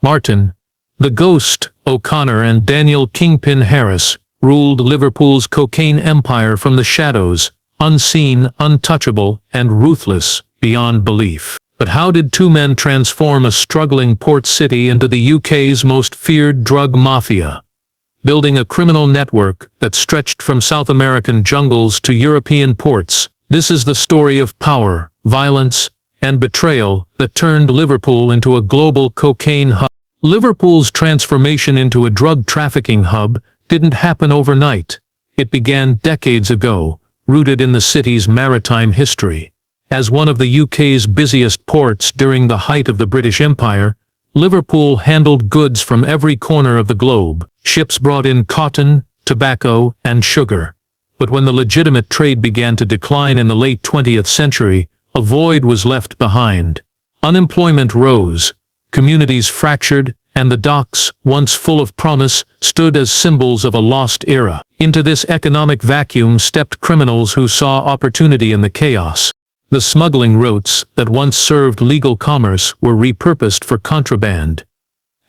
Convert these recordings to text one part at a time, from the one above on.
Martin, the Ghost, O'Connor and Daniel Kingpin Harris ruled Liverpool's cocaine empire from the shadows, unseen, untouchable, and ruthless beyond belief. But how did two men transform a struggling port city into the UK's most feared drug mafia? Building a criminal network that stretched from South American jungles to European ports, this is the story of power, violence, and betrayal that turned Liverpool into a global cocaine hub. Liverpool's transformation into a drug trafficking hub didn't happen overnight. It began decades ago, rooted in the city's maritime history. As one of the UK's busiest ports during the height of the British Empire, Liverpool handled goods from every corner of the globe. Ships brought in cotton, tobacco, and sugar. But when the legitimate trade began to decline in the late 20th century, a void was left behind. Unemployment rose, communities fractured, and the docks, once full of promise, stood as symbols of a lost era. Into this economic vacuum stepped criminals who saw opportunity in the chaos. The smuggling routes that once served legal commerce were repurposed for contraband.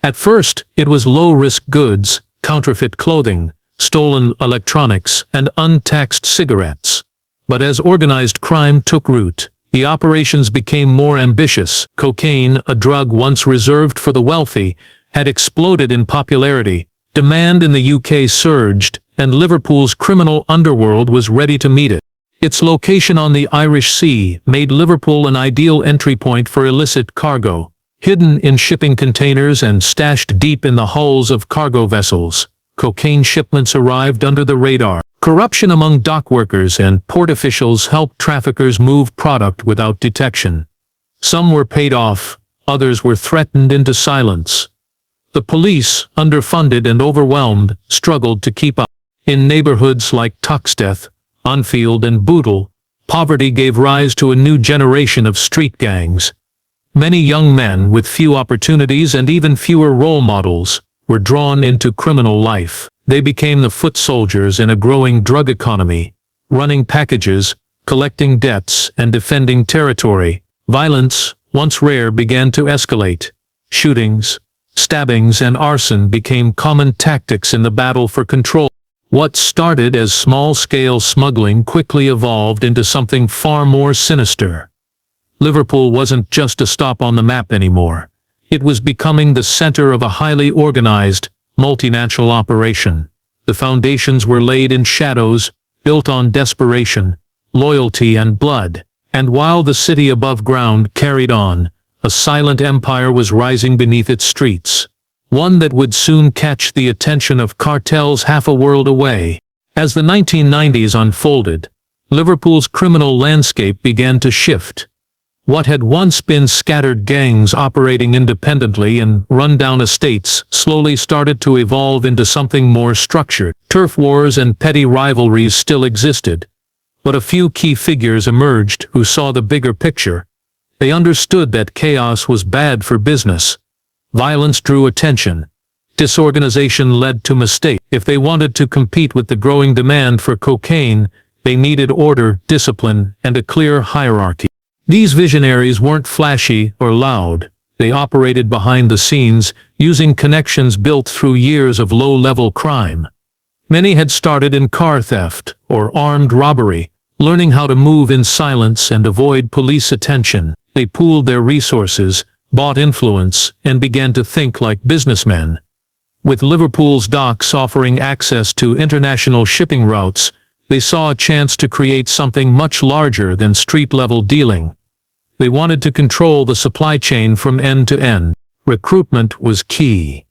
At first, it was low-risk goods, counterfeit clothing, stolen electronics, and untaxed cigarettes. But as organized crime took root, the operations became more ambitious. Cocaine, a drug once reserved for the wealthy, had exploded in popularity. Demand in the UK surged, and Liverpool's criminal underworld was ready to meet it. Its location on the Irish Sea made Liverpool an ideal entry point for illicit cargo. Hidden in shipping containers and stashed deep in the hulls of cargo vessels, cocaine shipments arrived under the radar. Corruption among dock workers and port officials helped traffickers move product without detection. Some were paid off, others were threatened into silence. The police, underfunded and overwhelmed, struggled to keep up. In neighborhoods like Tuxteth, Anfield and Bootle, poverty gave rise to a new generation of street gangs. Many young men with few opportunities and even fewer role models were drawn into criminal life. They became the foot soldiers in a growing drug economy, running packages, collecting debts, and defending territory. Violence, once rare, began to escalate. Shootings, stabbings, and arson became common tactics in the battle for control. What started as small-scale smuggling quickly evolved into something far more sinister. Liverpool wasn't just a stop on the map anymore. It was becoming the center of a highly organized, multinational operation. The foundations were laid in shadows, built on desperation, loyalty, and blood. And while the city above ground carried on, a silent empire was rising beneath its streets. One that would soon catch the attention of cartels half a world away. As the 1990s unfolded, Liverpool's criminal landscape began to shift. What had once been scattered gangs operating independently in run-down estates slowly started to evolve into something more structured. Turf wars and petty rivalries still existed, but a few key figures emerged who saw the bigger picture. They understood that chaos was bad for business. Violence drew attention. Disorganization led to mistakes. If they wanted to compete with the growing demand for cocaine, they needed order, discipline, and a clear hierarchy. These visionaries weren't flashy or loud. They operated behind the scenes, using connections built through years of low-level crime. Many had started in car theft or armed robbery, learning how to move in silence and avoid police attention. They pooled their resources, bought influence, and began to think like businessmen. With Liverpool's docks offering access to international shipping routes, they saw a chance to create something much larger than street-level dealing. They wanted to control the supply chain from end to end. Recruitment was key.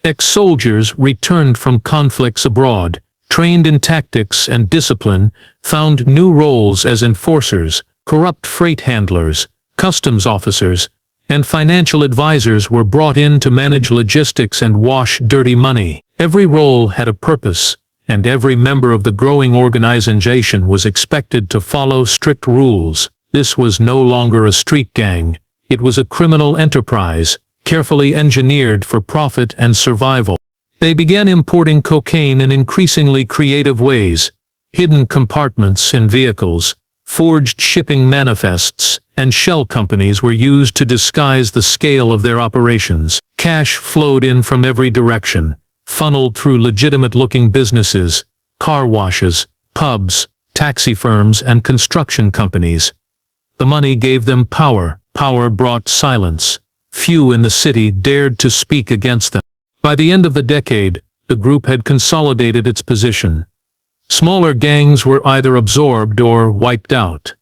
Ex-soldiers returned from conflicts abroad, trained in tactics and discipline, found new roles as enforcers. Corrupt freight handlers, customs officers, and financial advisors were brought in to manage logistics and wash dirty money. Every role had a purpose, and every member of the growing organization was expected to follow strict rules. This was no longer a street gang. It was a criminal enterprise, carefully engineered for profit and survival. They began importing cocaine in increasingly creative ways. Hidden compartments in vehicles, forged shipping manifests, and shell companies were used to disguise the scale of their operations. Cash flowed in from every direction, funneled through legitimate-looking businesses, car washes, pubs, taxi firms, and construction companies. The money gave them power. Power brought silence. Few in the city dared to speak against them. By the end of the decade, the group had consolidated its position. Smaller gangs were either absorbed or wiped out.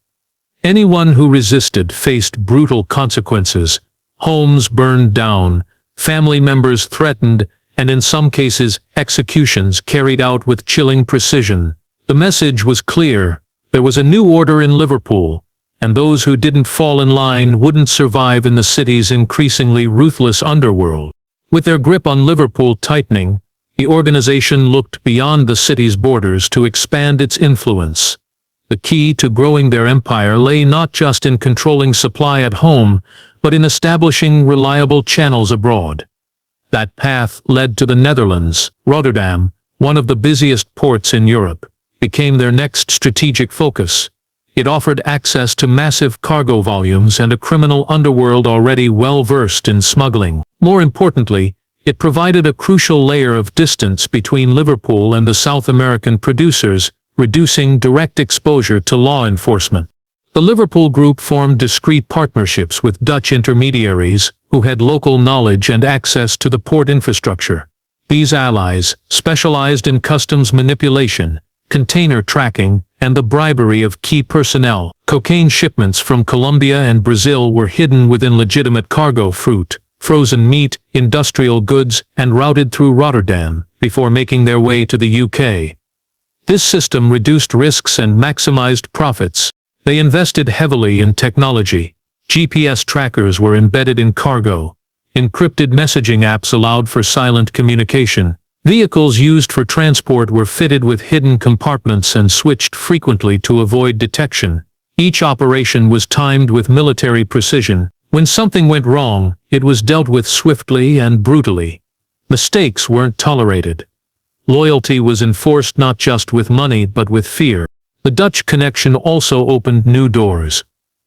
Anyone who resisted faced brutal consequences. Homes burned down, family members threatened, and in some cases, executions carried out with chilling precision. The message was clear. There was a new order in Liverpool, and those who didn't fall in line wouldn't survive in the city's increasingly ruthless underworld. With their grip on Liverpool tightening, the organization looked beyond the city's borders to expand its influence. The key to growing their empire lay not just in controlling supply at home, but in establishing reliable channels abroad. That path led to the Netherlands. Rotterdam, one of the busiest ports in Europe, became their next strategic focus. It offered access to massive cargo volumes and a criminal underworld already well-versed in smuggling. More importantly, it provided a crucial layer of distance between Liverpool and the South American producers, reducing direct exposure to law enforcement. The Liverpool Group formed discreet partnerships with Dutch intermediaries who had local knowledge and access to the port infrastructure. These allies specialized in customs manipulation, container tracking, and the bribery of key personnel. Cocaine shipments from Colombia and Brazil were hidden within legitimate cargo: fruit, frozen meat, industrial goods, and routed through Rotterdam before making their way to the UK. This system reduced risks and maximized profits. They invested heavily in technology. GPS trackers were embedded in cargo. Encrypted messaging apps allowed for silent communication. Vehicles used for transport were fitted with hidden compartments and switched frequently to avoid detection. Each operation was timed with military precision. When something went wrong, it was dealt with swiftly and brutally. Mistakes weren't tolerated. Loyalty was enforced not just with money but with fear. The Dutch connection also opened new doors.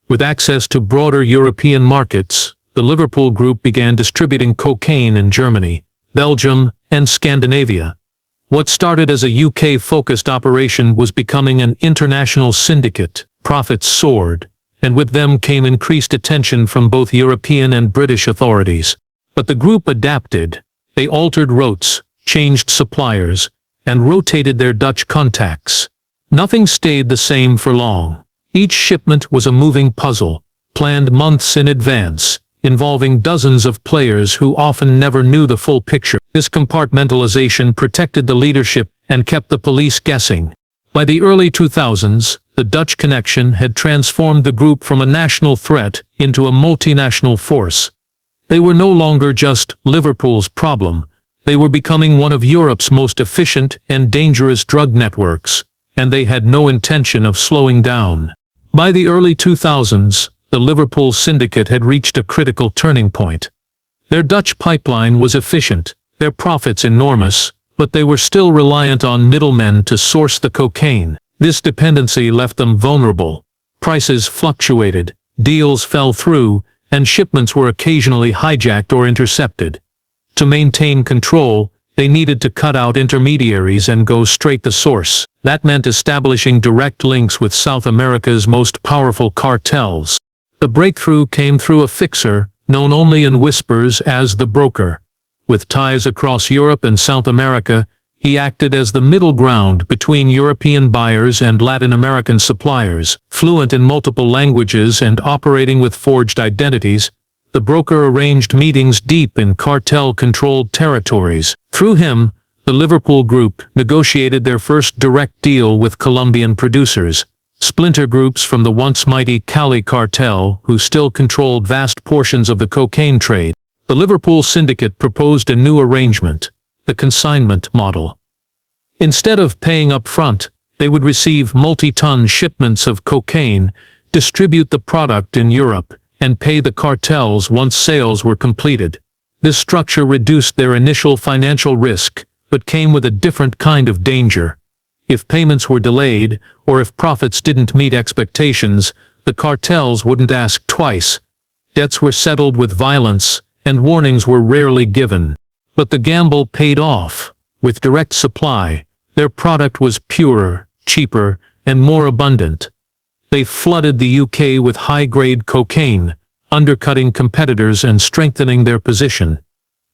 With access to broader European markets, the Liverpool Group began distributing cocaine in Germany, Belgium, and Scandinavia. What started as a UK-focused operation was becoming an international syndicate. Profits soared, and with them came increased attention from both European and British authorities. But the group adapted. They altered routes, changed suppliers, and rotated their Dutch contacts. Nothing stayed the same for long. Each shipment was a moving puzzle, planned months in advance, involving dozens of players who often never knew the full picture. This compartmentalization protected the leadership and kept the police guessing. By the early 2000s, the Dutch connection had transformed the group from a national threat into a multinational force. They were no longer just Liverpool's problem. They were becoming one of Europe's most efficient and dangerous drug networks, and they had no intention of slowing down. By the early 2000s, the Liverpool syndicate had reached a critical turning point. Their Dutch pipeline was efficient, their profits enormous, but they were still reliant on middlemen to source the cocaine. This dependency left them vulnerable. Prices fluctuated, deals fell through, and shipments were occasionally hijacked or intercepted. To maintain control, they needed to cut out intermediaries and go straight to source. That meant establishing direct links with South America's most powerful cartels. The breakthrough came through a fixer, known only in whispers as the broker. With ties across Europe and South America, he acted as the middle ground between European buyers and Latin American suppliers. Fluent in multiple languages and operating with forged identities, the broker arranged meetings deep in cartel-controlled territories. Through him, the Liverpool Group negotiated their first direct deal with Colombian producers, splinter groups from the once mighty Cali cartel who still controlled vast portions of the cocaine trade. The Liverpool syndicate proposed a new arrangement, the consignment model. Instead of paying up front, they would receive multi-ton shipments of cocaine, distribute the product in Europe, and pay the cartels once sales were completed. This structure reduced their initial financial risk, but came with a different kind of danger. If payments were delayed, or if profits didn't meet expectations, the cartels wouldn't ask twice. Debts were settled with violence, and warnings were rarely given. But the gamble paid off. With direct supply, their product was purer, cheaper, and more abundant. They flooded the UK with high-grade cocaine, undercutting competitors and strengthening their position.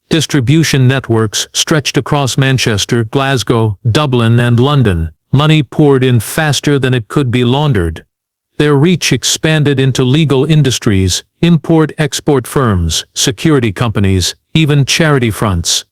Distribution networks stretched across Manchester, Glasgow, Dublin, and London. Money poured in faster than it could be laundered. Their reach expanded into legal industries, import-export firms, security companies, even charity fronts.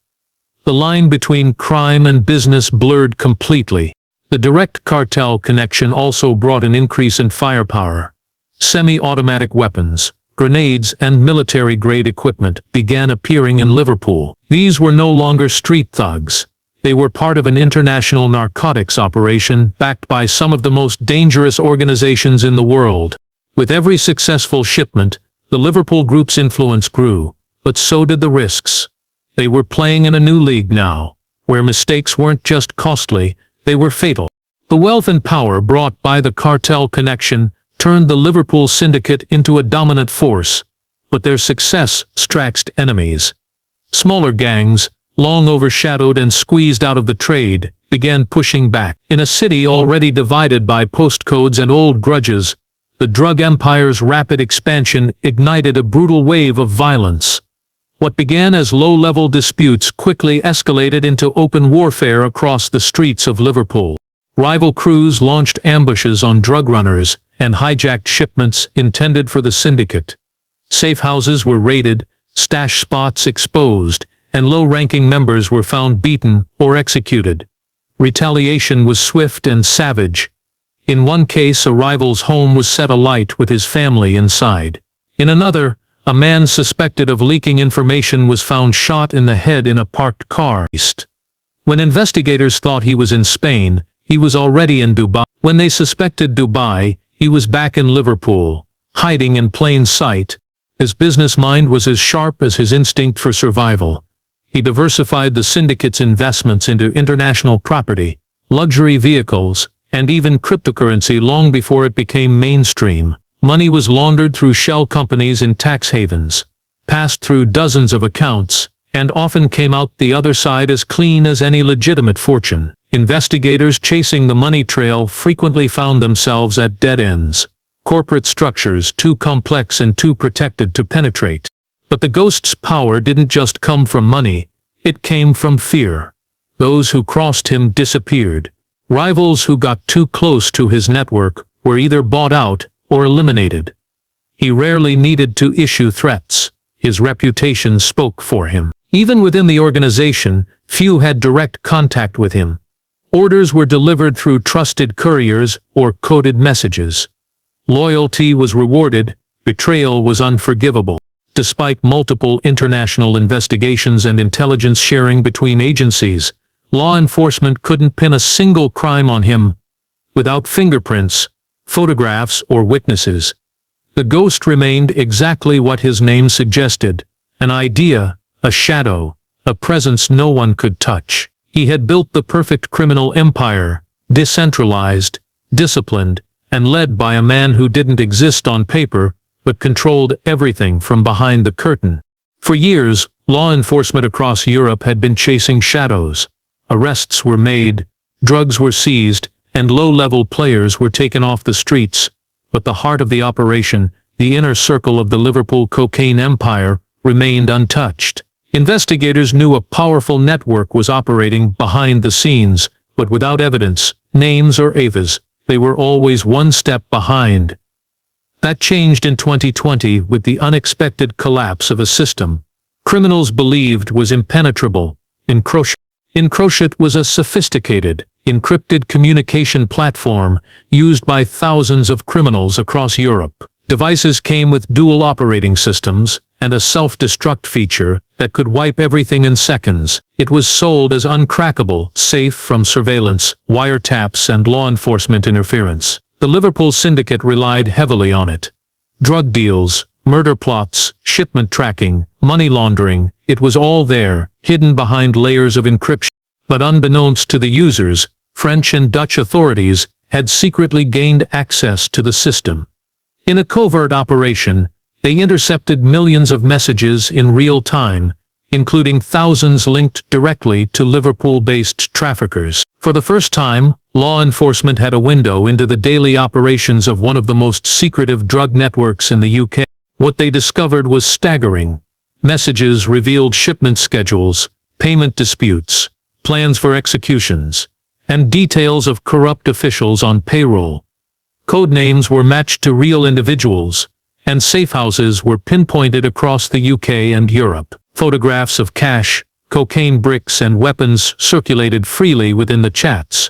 The line between crime and business blurred completely. The direct cartel connection also brought an increase in firepower. Semi-automatic weapons, grenades, and military-grade equipment began appearing in Liverpool. These were no longer street thugs. They were part of an international narcotics operation backed by some of the most dangerous organizations in the world. With every successful shipment, the Liverpool Group's influence grew, but so did the risks. They were playing in a new league now, where mistakes weren't just costly, they were fatal. The wealth and power brought by the cartel connection turned the Liverpool syndicate into a dominant force, but their success stretched enemies. Smaller gangs, long overshadowed and squeezed out of the trade, began pushing back. In a city already divided by postcodes and old grudges, the drug empire's rapid expansion ignited a brutal wave of violence. What began as low-level disputes quickly escalated into open warfare across the streets of Liverpool. Rival crews launched ambushes on drug runners and hijacked shipments intended for the syndicate. Safe houses were raided, stash spots exposed, and low-ranking members were found beaten or executed. Retaliation was swift and savage. In one case, a rival's home was set alight with his family inside. In another, a man suspected of leaking information was found shot in the head in a parked car. When investigators thought he was in Spain, he was already in Dubai. When they suspected Dubai, he was back in Liverpool, hiding in plain sight. His business mind was as sharp as his instinct for survival. He diversified the syndicate's investments into international property, luxury vehicles, and even cryptocurrency long before it became mainstream. Money was laundered through shell companies in tax havens, passed through dozens of accounts, and often came out the other side as clean as any legitimate fortune. Investigators chasing the money trail frequently found themselves at dead ends. Corporate structures too complex and too protected to penetrate. But the ghost's power didn't just come from money, it came from fear. Those who crossed him disappeared. Rivals who got too close to his network were either bought out or eliminated. He rarely needed to issue threats. His reputation spoke for him. Even within the organization, few had direct contact with him. Orders were delivered through trusted couriers or coded messages. Loyalty was rewarded, betrayal was unforgivable. Despite multiple international investigations and intelligence sharing between agencies, law enforcement couldn't pin a single crime on him. Without fingerprints, photographs, or witnesses, the ghost remained exactly what his name suggested: an idea, a shadow, a presence no one could touch. He had built the perfect criminal empire, decentralized, disciplined, and led by a man who didn't exist on paper, but controlled everything from behind the curtain. For years, law enforcement across Europe had been chasing shadows. Arrests were made, drugs were seized, and low-level players were taken off the streets. But the heart of the operation, the inner circle of the Liverpool cocaine empire, remained untouched. Investigators knew a powerful network was operating behind the scenes, but without evidence, names or avas, they were always one step behind. That changed in 2020 with the unexpected collapse of a system criminals believed was impenetrable. Encrochat was a sophisticated, encrypted communication platform used by thousands of criminals across Europe. Devices came with dual operating systems and a self-destruct feature that could wipe everything in seconds. It was sold as uncrackable, safe from surveillance, wiretaps, and law enforcement interference. The Liverpool syndicate relied heavily on it. Drug deals, murder plots, shipment tracking, money laundering, it was all there, hidden behind layers of encryption. But unbeknownst to the users, French and Dutch authorities had secretly gained access to the system. In a covert operation, They intercepted millions of messages in real time, including thousands linked directly to Liverpool-based traffickers. For the first time, law enforcement had a window into the daily operations of one of the most secretive drug networks in the UK. What they discovered was staggering. Messages revealed shipment schedules, payment disputes, plans for executions, and details of corrupt officials on payroll. Code names were matched to real individuals, and safe houses were pinpointed across the UK and Europe. Photographs of cash, cocaine bricks and weapons circulated freely within the chats.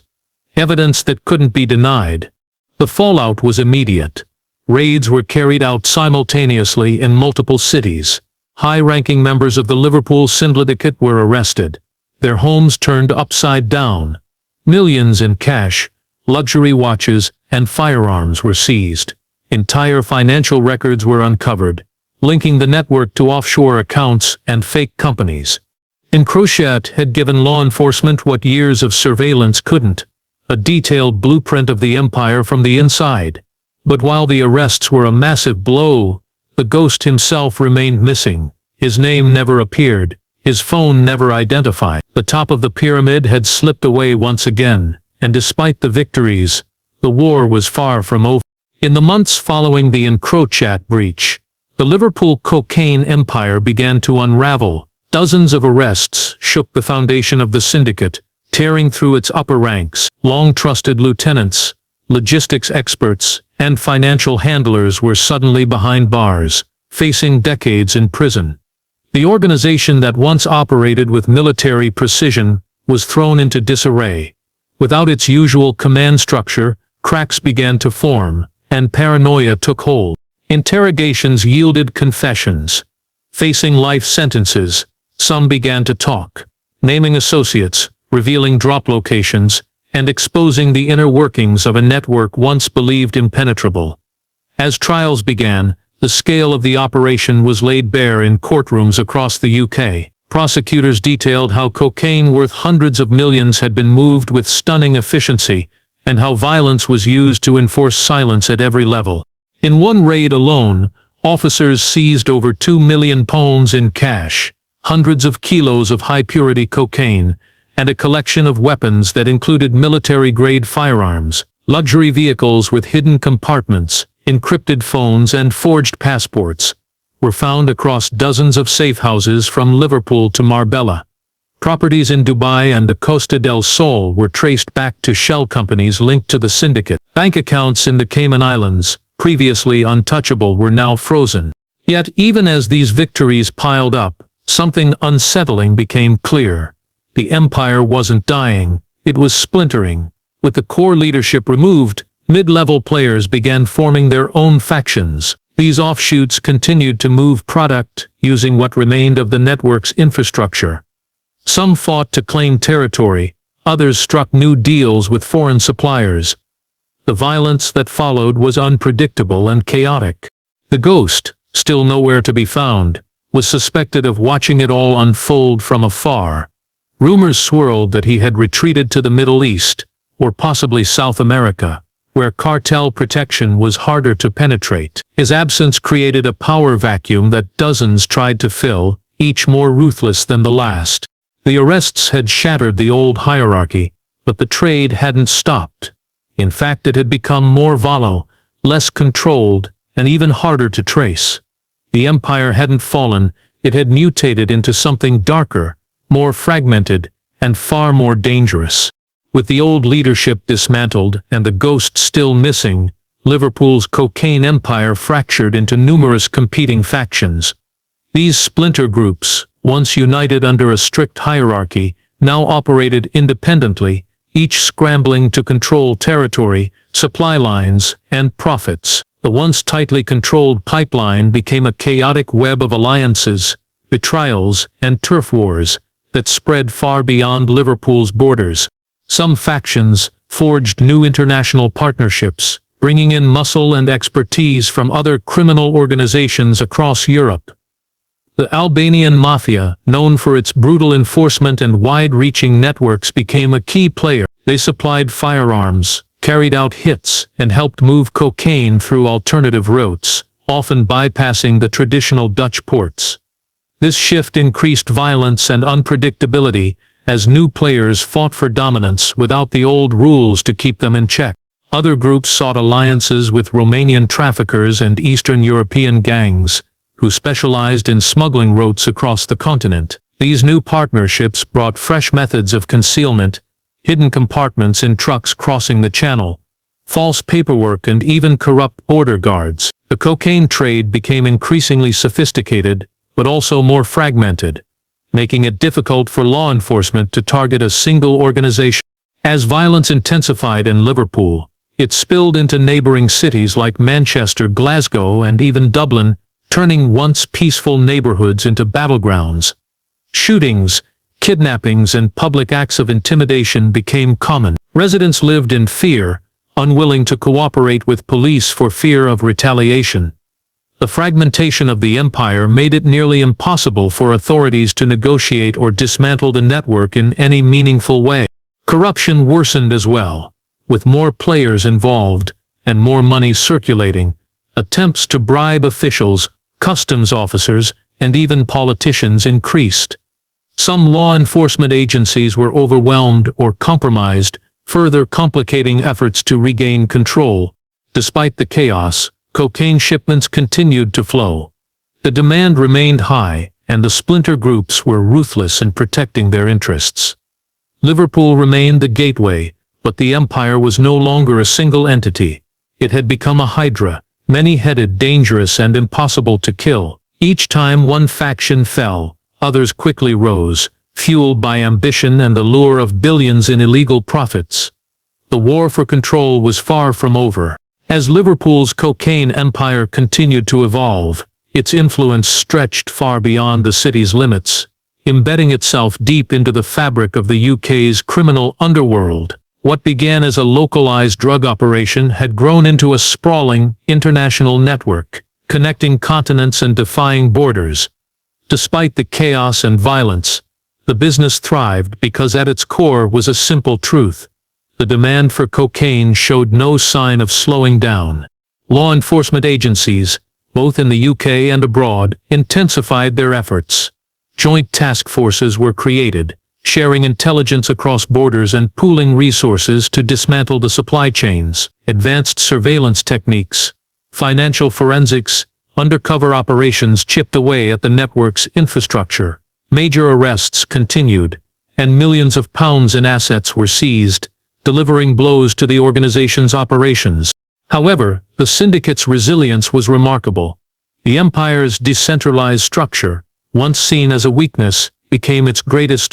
Evidence that couldn't be denied. The fallout was immediate. Raids were carried out simultaneously in multiple cities. High-ranking members of the Liverpool syndicate were arrested. Their homes turned upside down. Millions in cash, luxury watches, and firearms were seized. Entire financial records were uncovered, linking the network to offshore accounts and fake companies. Encrochat had given law enforcement what years of surveillance couldn't, a detailed blueprint of the empire from the inside. But while the arrests were a massive blow, the ghost himself remained missing. His name never appeared, his phone never identified. The top of the pyramid had slipped away once again, and despite the victories, the war was far from over. In the months following the Encrochat breach, the Liverpool cocaine empire began to unravel. Dozens of arrests shook the foundation of the syndicate, tearing through its upper ranks. Long-trusted lieutenants, logistics experts, and financial handlers were suddenly behind bars, facing decades in prison. The organization that once operated with military precision was thrown into disarray. Without its usual command structure, cracks began to form, and paranoia took hold. Interrogations yielded confessions. Facing life sentences, some began to talk, naming associates, revealing drop locations, and exposing the inner workings of a network once believed impenetrable. As trials began, the scale of the operation was laid bare in courtrooms across the UK. Prosecutors detailed how cocaine worth hundreds of millions had been moved with stunning efficiency, and how violence was used to enforce silence at every level. In one raid alone, officers seized over £2 million in cash, hundreds of kilos of high-purity cocaine, and a collection of weapons that included military-grade firearms, luxury vehicles with hidden compartments, encrypted phones and forged passports, were found across dozens of safe houses from Liverpool to Marbella. Properties in Dubai and the Costa del Sol were traced back to shell companies linked to the syndicate. Bank accounts in the Cayman Islands, previously untouchable, were now frozen. Yet even as these victories piled up, something unsettling became clear. The empire wasn't dying, it was splintering. With the core leadership removed, mid-level players began forming their own factions. These offshoots continued to move product, using what remained of the network's infrastructure. Some fought to claim territory, others struck new deals with foreign suppliers. The violence that followed was unpredictable and chaotic. The ghost, still nowhere to be found, was suspected of watching it all unfold from afar. Rumors swirled that he had retreated to the Middle East, or possibly South America, where cartel protection was harder to penetrate. His absence created a power vacuum that dozens tried to fill, each more ruthless than the last. The arrests had shattered the old hierarchy, but the trade hadn't stopped. In fact, it had become more volatile, less controlled, and even harder to trace. The empire hadn't fallen, it had mutated into something darker, more fragmented, and far more dangerous. With the old leadership dismantled and the ghost still missing, Liverpool's cocaine empire fractured into numerous competing factions. These splinter groups, once united under a strict hierarchy, now operated independently, each scrambling to control territory, supply lines, and profits. The once tightly controlled pipeline became a chaotic web of alliances, betrayals, and turf wars that spread far beyond Liverpool's borders. Some factions forged new international partnerships, bringing in muscle and expertise from other criminal organizations across Europe. The Albanian mafia, known for its brutal enforcement and wide-reaching networks, became a key player. They supplied firearms, carried out hits, and helped move cocaine through alternative routes, often bypassing the traditional Dutch ports. This shift increased violence and unpredictability as new players fought for dominance without the old rules to keep them in check. Other groups sought alliances with Romanian traffickers and Eastern European gangs, who specialized in smuggling routes across the continent. These new partnerships brought fresh methods of concealment, hidden compartments in trucks crossing the channel, false paperwork and even corrupt border guards. The cocaine trade became increasingly sophisticated, but also more fragmented, making it difficult for law enforcement to target a single organization. As violence intensified in Liverpool, it spilled into neighboring cities like Manchester, Glasgow, and even Dublin, turning once peaceful neighborhoods into battlegrounds. Shootings, kidnappings, and public acts of intimidation became common. Residents lived in fear, unwilling to cooperate with police for fear of retaliation. The fragmentation of the empire made it nearly impossible for authorities to negotiate or dismantle the network in any meaningful way. Corruption worsened as well. With more players involved, and more money circulating, attempts to bribe officials, customs officers, and even politicians increased. Some law enforcement agencies were overwhelmed or compromised, further complicating efforts to regain control. Despite the chaos, cocaine shipments continued to flow. The demand remained high, and the splinter groups were ruthless in protecting their interests. Liverpool remained the gateway, but the empire was no longer a single entity. It had become a hydra, many-headed, dangerous, and impossible to kill. Each time one faction fell, others quickly rose, fueled by ambition and the lure of billions in illegal profits. The war for control was far from over. As Liverpool's cocaine empire continued to evolve, its influence stretched far beyond the city's limits, embedding itself deep into the fabric of the UK's criminal underworld. What began as a localized drug operation had grown into a sprawling, international network, connecting continents and defying borders. Despite the chaos and violence, the business thrived because at its core was a simple truth. The demand for cocaine showed no sign of slowing down. Law enforcement agencies, both in the UK and abroad, intensified their efforts. Joint task forces were created, sharing intelligence across borders and pooling resources to dismantle the supply chains. Advanced surveillance techniques, financial forensics, undercover operations chipped away at the network's infrastructure. Major arrests continued, and millions of pounds in assets were seized, delivering blows to the organization's operations. However, the syndicate's resilience was remarkable. The empire's decentralized structure, once seen as a weakness, became its greatest